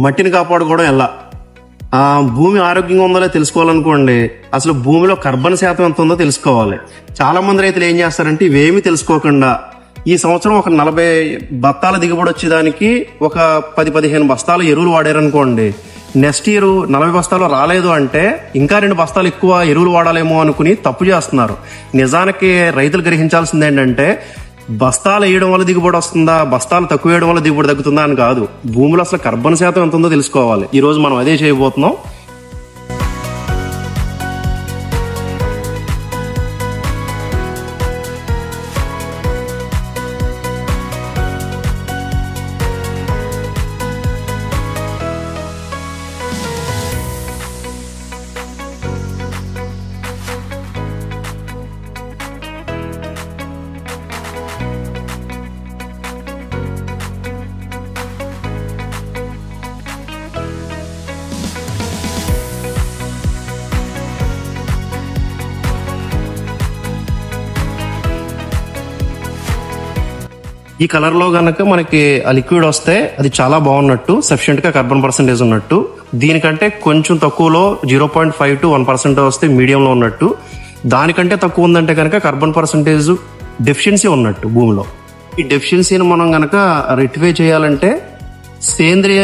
మట్టిని కాపాడుకోవడం ఎలా? భూమి ఆరోగ్యంగా ఉందో తెలుసుకోవాలనుకోండి, అసలు భూమిలో కార్బన్ శాతం ఎంత ఉందో తెలుసుకోవాలి. చాలా మంది రైతులు ఏం చేస్తారంటే ఇవేమీ తెలుసుకోకుండా ఈ సంవత్సరం ఒక 40 బత్తాల దిగుబడి వచ్చేదానికి ఒక 10-15 బస్తాలు ఎరువులు వాడారనుకోండి, నెక్స్ట్ ఇయర్ 40 బస్తాలు రాలేదు అంటే ఇంకా 2 బస్తాలు ఎక్కువ ఎరువులు వాడాలేమో అనుకుని తప్పు చేస్తున్నారు. నిజానికి రైతులు గ్రహించాల్సింది ఏంటంటే, బస్తాలు వేయడం వల్ల దిగుబడి వస్తుందా, బస్తాలు తక్కువ వేయడం వల్ల దిగుబడి తగ్గుతుందా అని కాదు, భూమిలో అసలు కార్బన్ శాతం ఎంత ఉందో తెలుసుకోవాలి. ఈ రోజు మనం అదే చేయబోతున్నాం. ఈ కలర్ లో గనక మనకి ఆ లిక్విడ్ వస్తే అది చాలా బాగున్నట్టు, సఫిషియెంట్ గా కార్బన్ పర్సెంటేజ్ ఉన్నట్టు. దీనికంటే కొంచెం తక్కువలో 0.5 to 1% వస్తే మీడియంలో ఉన్నట్టు. దానికంటే తక్కువ ఉందంటే కనుక కార్బన్ పర్సెంటేజ్ డెఫిషియన్సీ ఉన్నట్టు భూమిలో. ఈ డెఫిషియన్సీని మనం గనక రెక్టిఫై చేయాలంటే సేంద్రియ